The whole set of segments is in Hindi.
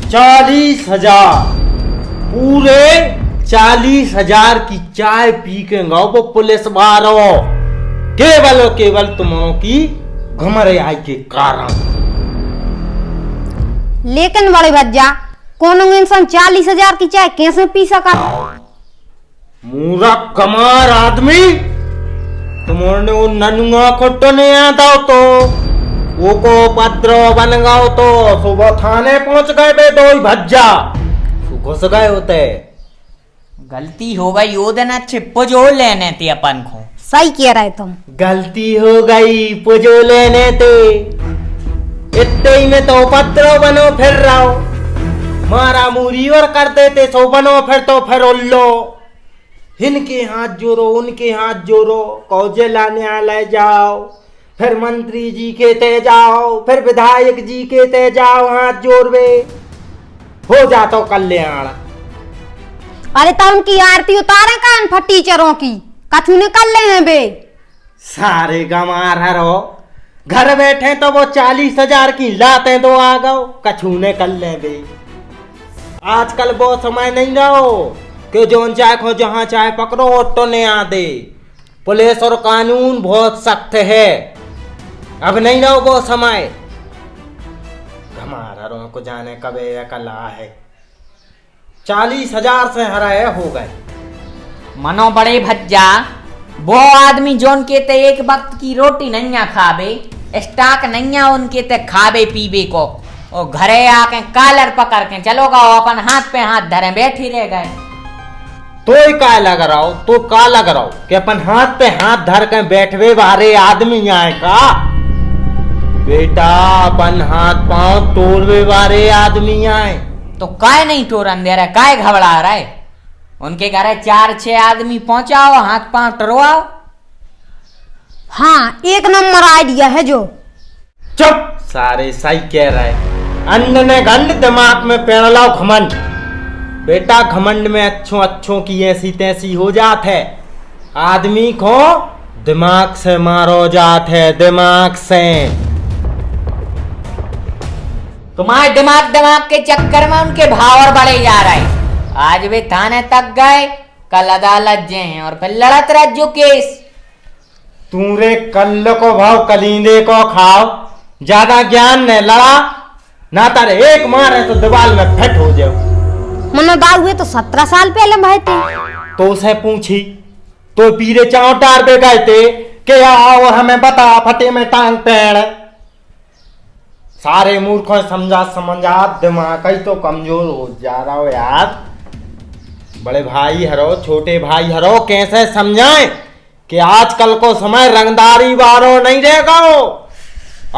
40,000 पूरे 40,000 की चाय पी के गाओ वो पुलिस वालों केवल और केवल तुमों की घमरियाई के कारण। लेकिन बड़े भज्जा कौन इंसान 40,000 की चाय कैसे पी सका? मूर्ख कमार आदमी, तुमने वो ननुआ को तो नहीं आता तो वो को पत्र बन गाओ तो सुबह थाने पहुंच गए बे दो ही भज्जा घुस गए होते। गलती हो गई वो दिन अच्छे पुजो लेने थे अपन को। सही कह रहे तुम। गलती हो गई पुजो लेने थे, इतने ही में तो पत्र बनो फिर रहो, मारा मुरी और कर देते सो बनो फिर तो फिर उल्लो। इनके हाथ जोड़ो उनके हाथ जोड़ो, कौजे लाने आले जाओ, फिर मंत्री जी के ते जाओ, फिर विधायक जी के ते जाओ, हाथ जोड़वे हो जातो कल्याण। अरे तो उनकी आरती उतारे कान फटी चरों की कछु निकल ले हैं बे। सारे गमार हरो घर बैठे तो वो 40,000 की लाते तो आ गओ कछु निकल ले बे। आजकल वो समय नहीं रहो कि जोन चाहे खो जहां चाहे पकड़ो ऑटो ने आ दे। पुलिस और कानून बहुत सख्त है, अब नहीं रहो वो समय। हमारा को जाने कब कला है। 40,000 से हराए हो गए। मनो बड़े भज्जा वो आदमी जोन के ते एक वक्त की रोटी नहीं खाबे, स्टाक नहीं उनके ते खाबे पीबे को, और घरे आके कालर पकड़ के चलो गाओ अपन हाथ पे हाथ धरे बैठी रह गए। तो का लग रहा तो का लग रहा कि अपन हाथ पे हाथ धर के बैठवे बारे आदमी आए का बेटा, अपन हाथ पांव तोड़वे बारे आदमी आए तो काय नहीं टोरन दे रहा, काय घबरा रहा है? उनके घर 4-6 आदमी पहुंचाओ, हाथ पांव टरवाओ। हाँ एक नंबर आइडिया है जो। चुप, सारे सही कह रहे। अन्न ने गंड दिमाग में पेड़ लाओ घमंड। बेटा घमंड में अच्छों अच्छों की ऐसी तैसी हो जात है, आदमी को दिमाग से मारो जात है, दिमाग से। तुम्हारे दिमाग के चक्कर में उनके भाव और बढ़े जा रहे हैं। आज वे थाने तक गए, कल अदालत जे हैं और फिर लड़त रह जो केस। तूरे कल्ल को भाव कलींदे को खाओ, ज्यादा ज्ञान ने लड़ा ना तारे एक मारे तो दीवार में फट हो जाओ। मनो दाऊ हुए तो 17 साल पहले भाई थे। तो उसे पूछी तो पीरे चावटार पे गए थे कि आओ हमें बता फटे में टांग पेड़। सारे मूर्खों समझा दिमाग ही तो कमजोर हो जा रहा हो यार। बड़े भाई हरो छोटे भाई हरो कैसे समझाएं कि आजकल को समय रंगदारी वालों नहीं रहेगा।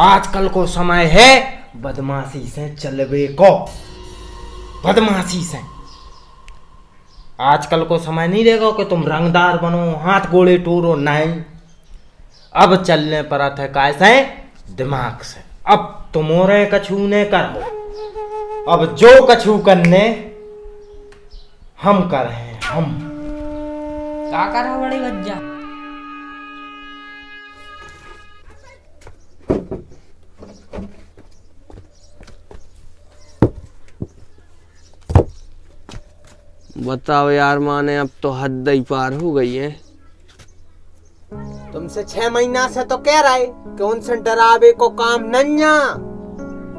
आजकल को समय है बदमाशी से चलवे को, बदमाशी से। आजकल को समय नहीं रहेगा कि तुम रंगदार बनो, हाथ गोले टूरो, नहीं। अब चलने पर है कैसे दिमाग से। अब तुम्हारे कछु ने करो, अब जो कछु करने हम कर रहे हैं। हम क्या कर रहा बड़े भज्जा? बताओ यार, माने अब तो हद ही पार हो गई है। तुमसे 6 महीना से तो कह रहे कि उनसे डरावे को काम नहीं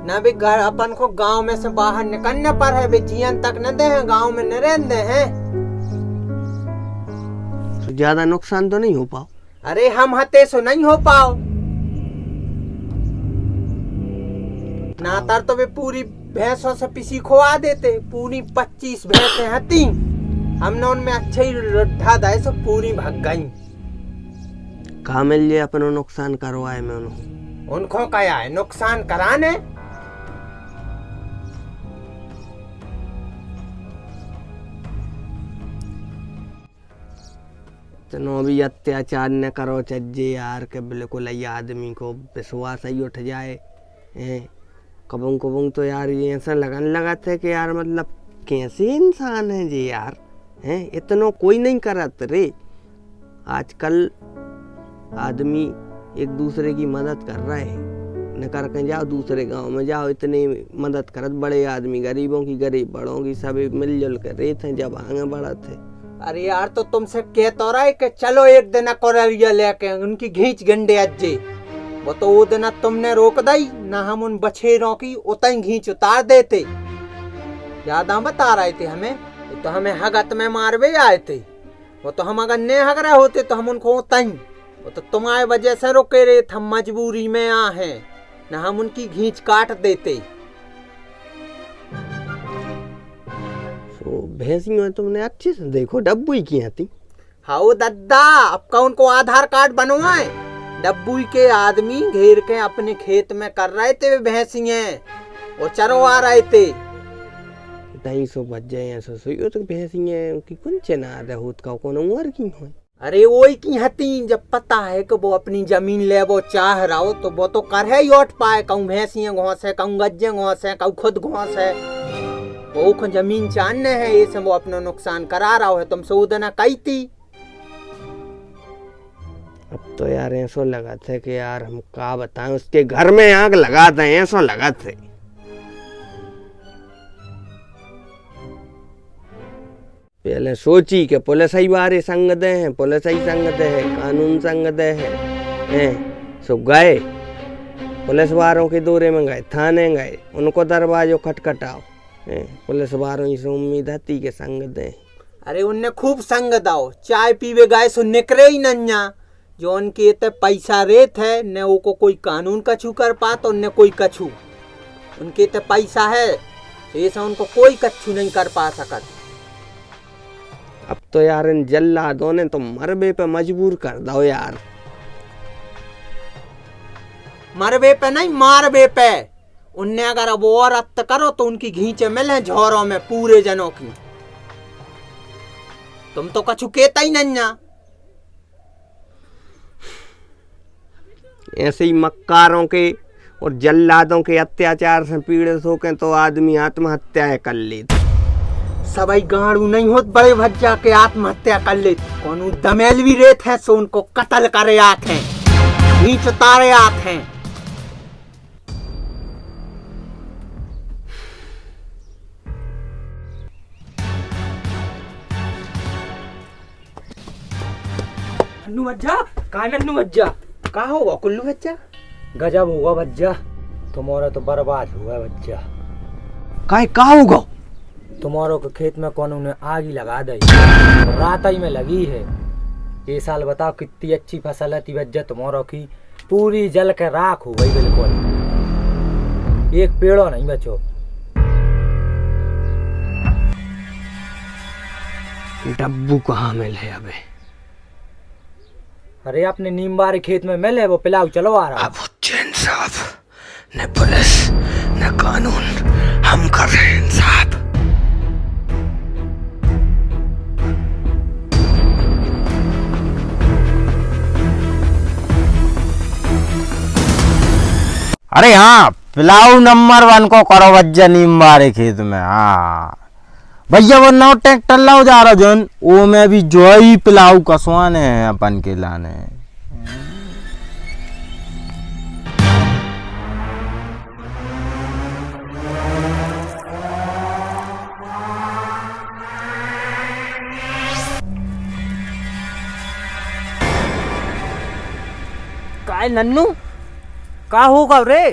ना भी घर अपन को गांव में से बाहर निकलने पर है, भी जीवन तक न दे हैं, गांव में न रहते हैं। तो ज्यादा नुकसान तो नहीं हो पाओ? अरे हम हते सो नहीं हो पाओ ना तर तो वे पूरी भैंसों से पिसी खुआ देते। पूरी 25 भैंसें हती, हमने उनमें अच्छे ही रड्ढा दाए सो पूरी भाग गई। कहा मिल जाए अपनो नुकसान करवाए में उनको क्या है नुकसान कराने। तो भी अत्याचार न करो चज्जे यार, के बिल्कुल ये आदमी को विश्वास ही उठ जाए। कबूं कबूं तो यार ये ऐसा लगन लगा था कि यार मतलब कैसे इंसान है जी यार, हैं इतना कोई नहीं करत रे। आजकल आदमी एक दूसरे की मदद कर रहा है, न करके जाओ दूसरे गांव में जाओ, इतनी मदद करत बड़े आदमी, गरीबों की गरीब, बड़ों की सभी मिलजुल के रहते हैं जब आगे बढ़त है। अरे यार तो तुमसे कह तो रहा है कि चलो एक दिन कोररिया लेके उनकी घींच गंडे अज्जे, वो तो वो दिन तुमने रोक दई ना, हम उन बछेरों की उतई घींच उतार देते। याद बता रहे थे हमें, तो हमें हगत में मारवे आए थे, वो तो हम अगर ने हग रहे होते तो हम उनको उतई, वो तो तुम्हारे वजह से रोके रहे थे, हम मजबूरी में आ हैं, ना हम उनकी घींच काट देते। तो भैंसियों तुमने अच्छे से देखो डब्बू ही की थी। हाँ दद्दा, अब का उनको आधार कार्ड बनवाए, डब्बू के आदमी घेर के अपने खेत में कर रहे थे भैंसियां और चरवा रहे थे। 250 बज जाए ऐसा सोइयो तो भैंसियां की कौन चना रहूत का कौन उम्र की हो। अरे वही की हती, जब पता है कि वो अपनी जमीन ले वो चाह रहा हो तो वो तो कर है योट पाए, कहूँ भैंसियां घोंस है, कहूँ गज्जे घोंस है, कहूँ खुद घोंस है, वो को जमीन चाहने है, ये सब वो अपना नुकसान करा रहा है, तुमसे वो देना कही थी। अब तो यार ऐसा लगा था कि यार हम क्या बताएं, उसके घर में आग लगा दें, ऐसा लगा थे। पहले सोची कि पुलिस ही बारे संग दे हैं, पुलिस ही संग दे है, कानून संग दे है, सो गए पुलिस वालों के दौरे में गए, थाने गए, उनको दरवाजो खटखटाओ, पुलिस वालों से उम्मीद थी के संग दे। अरे उनने खूब संग दाओ, चाय पीवे गए सो निकरे ही नन्या, जो उनके ते पैसा रेत है न वो को कोई कानून कछू कर पाता, उनने कोई कछू, उनके ते पैसा है तो ये सब उनको कोई कछू नहीं कर पा सकत। अब तो यार इन जल्लादों ने तो मरबे पे मजबूर कर दो यार। मरबे पे नहीं मारबे पे, उनने अगर अब और अत्त करो तो उनकी घींचे मिले झोरों में पूरे जनों की। तुम तो कछु कहता ही नहीं। ऐसे ही मक्कारों के और जल्लादों के अत्याचार से पीड़ित होकर तो आदमी आत्महत्या कर लेते। सबई गाड़ू नहीं होत बड़े भज्जा के आत्महत्या कर ले, कौन दमेल भी रेत है सो उनको कत्ल करे आते हैं, घींच उतारे आते हैं। नन्नू भज्जा, कहा नन्नू भज्जा? का होगा कुल्लू भज्जा? गजब होगा भज्जा, तुम्हारा तो बर्बाद हुआ भज्जा। का होगा? तुम्हारों के खेत में कौन ने आग ही लगा दी, रात ही में लगी है। ये साल बताओ कितनी अच्छी फसल थी भज्जा तुम्हारों की, पूरी जल के राख हो गई बिल्कुल, एक पेड़ों नहीं बचो। डब्बू कहाँ मिले अबे? अरे अपने नीमबारी खेत में मिले, वो पिलाऊ चलो आ रहा। अब उज्जैन साहब न पुलिस न कानून, हम कर रहे हैं इंसाफ। अरे हाँ, पिलाऊ नंबर 1 को करो भज्जा नीमबारे खेत में। हाँ भैया वो नौ ट्रैक्टर लाओ जा रहा जोन, वो में भी जो ही पिलाऊ कसवाने हैं अपन के लाने। काय नन्नू, का होगा रे?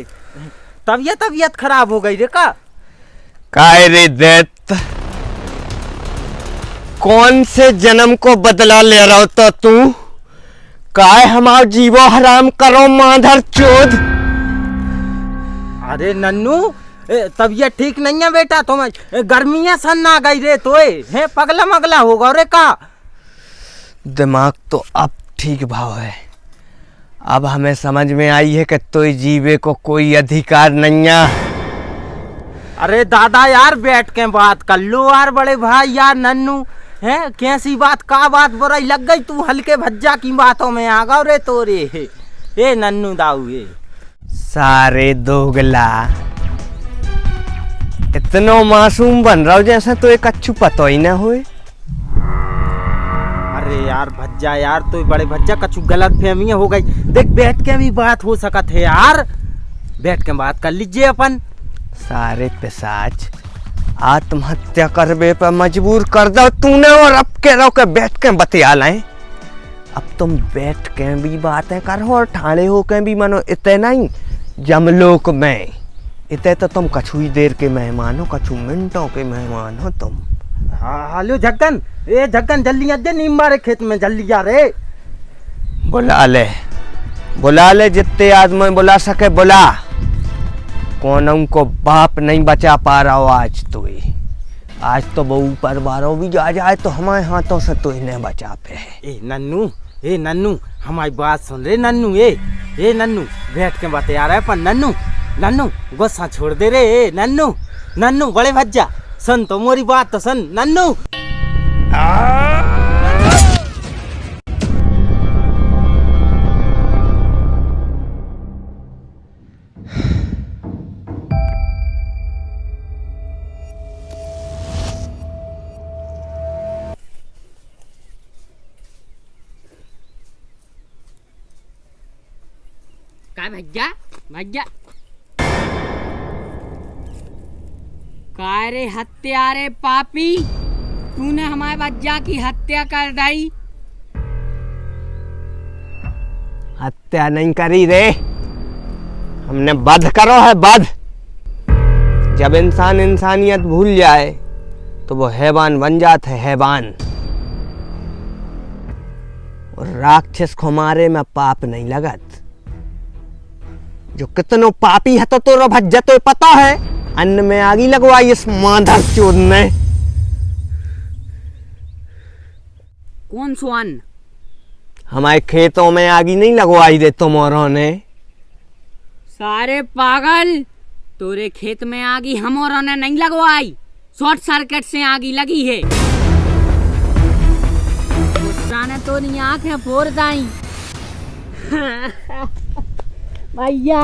तबीयत खराब हो गई रे का? काय रे दैत, कौन से जन्म को बदला ले रहा हो तो तू? काय हमारा जीवो हराम करो माधर चोद। अरे नन्नू, तबीयत ठीक नहीं है बेटा, तुम्हें गर्मियां सन आ गई रे, तोए है पगला मगला होगा रे का? दिमाग तो अब ठीक भाव है, अब हमें समझ में आई है कि तो जीवे को कोई अधिकार नहीं है। अरे दादा यार बैठ के बात कर लो यार, बड़े भाई यार नन्नू है कैसी बात, का बात बुराई लग गई, तू हल्के भज्जा की बातों में आ गौ रे तोरे। ए नन्नू दाऊ ये सारे दोगला, इतनो मासूम बन रहा हो जैसा तो एक अच्छू पतो ही ना होए। अरे यार भज्जा यार, तो बड़े भज्जा कछु गलत फहमियां हो गई, देख बैठ के भी बात हो सकत है यार। बैठ के बात कर लीजिए अपन। सारे पिशाच आत्महत्या करबे पर मजबूर कर दो तूने, और अब के रहो के बैठ के बतिया लाए। अब तुम बैठ के भी बातें करो और ठाणे हो के भी मानो, इतने नहीं जमलोक में इतने तो तुम कछु ही देर के मेहमान हो, कछु मिनटों के मेहमान हो तुम। हाँ हालो झक्कन, ए झक्कन जल्दी आ जा, नीम मारे खेत में जल्दी आ रे। बुला ले जितने आदमी बुला सके बुला। कौन उनको बाप नहीं बचा पा रहा हो आज तो ही। आज तो बहू परिवारों भी जा जाए तो हमारे हाथों से तो इन्हें बचा पे है। ए नन्नू हमारी बात सुन रे नन्नू। ए नन्नू बैठ के बतिया रहा है पर नन्नू गुस्सा छोड़ दे रे। नन्नू बड़े भज्जा सुन तो मोरी बात तो सुन नन्नू। काय भज्जा काय रे हत्यारे पापी, तूने हमारे भज्जा की हत्या कर दी। हत्या नहीं करी रे, हमने वध करो है वध। जब इंसान इंसानियत भूल जाए तो वो हैवान बन जाता है हैवान। और राक्षस को मारे में पाप नहीं लगत। जो कितनो पापी है तो भज्जा तो पता है, अन्न में आगी लगवाई इस माधर चोद ने। कौन सो अन्न? हमारे खेतों में आगी नहीं लगवाई दे तुम औरों ने। सारे पागल, तोरे खेत में आगी हम औरों ने नहीं लगवाई, शॉर्ट सर्किट से आगी लगी है। गुस्सा ने तो नहीं आंखें फोड़ दाई। भैया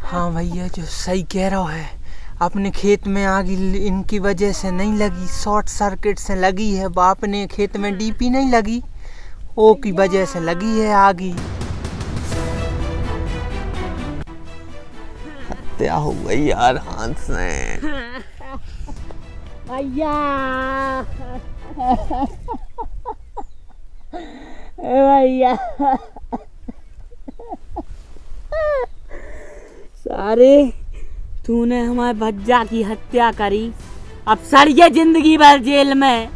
हाँ भैया जो सही कह रहा है, अपने खेत में आग इनकी वजह से नहीं लगी, शॉर्ट सर्किट से लगी है। बाप ने खेत में डीपी नहीं लगी, ओ की वजह से लगी है आगी। हत्या हो गई यार हाथ से। भैया भैया सारे तूने हमारे भज्जा की हत्या करी, अब सड़िए जिंदगी भर जेल में।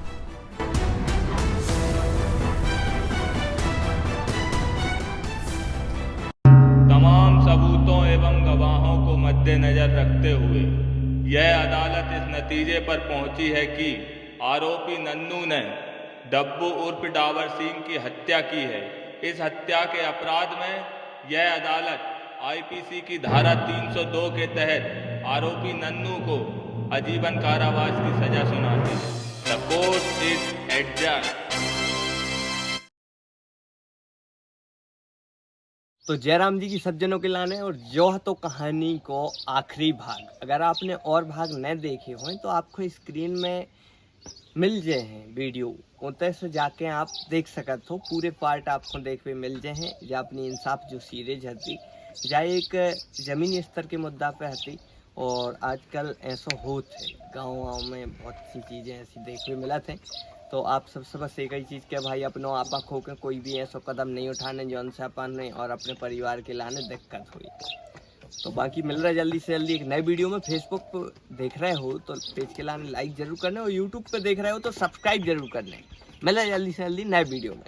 तमाम सबूतों एवं गवाहों को मद्देनजर रखते हुए यह अदालत इस नतीजे पर पहुंची है कि आरोपी नन्नू ने डब्बू उर्फ डावर सिंह की हत्या की है। इस हत्या के अपराध में यह अदालत आईपीसी की धारा 302 के तहत आरोपी नन्नू को आजीवन कारावास की सजा सुनाती है। The court is adjourned. तो जयराम जी की सज्जनों के लाने और जो तो कहानी को आखिरी भाग, अगर आपने और भाग न देखे हो तो आपको स्क्रीन में मिल जाए हैं वीडियो, उतने से जाके आप देख सकते हो। पूरे पार्ट आपको देखने मिल जाए हैं। या अपनी इंसाफ जो सीरीज हती या एक ज़मीनी स्तर के मुद्दा पे हती, और आजकल ऐसा होता है गाँव में बहुत सी चीज़ें ऐसी देखने मिला थे। तो आप सबसे बस एक ही चीज़ के भाई अपनो आपा खो के कोई भी ऐसा कदम नहीं उठाने जो उनसे अपन ने और अपने परिवार के लाने दिक्कत हुई। तो बाकी मिल रहा है जल्दी से जल्दी एक नए वीडियो में। फेसबुक पर देख रहे हो तो पेज के लाने लाइक जरूर करना, और यूट्यूब पे देख रहे हो तो सब्सक्राइब जरूर करना। मिल रहा है जल्दी से जल्दी नए वीडियो में।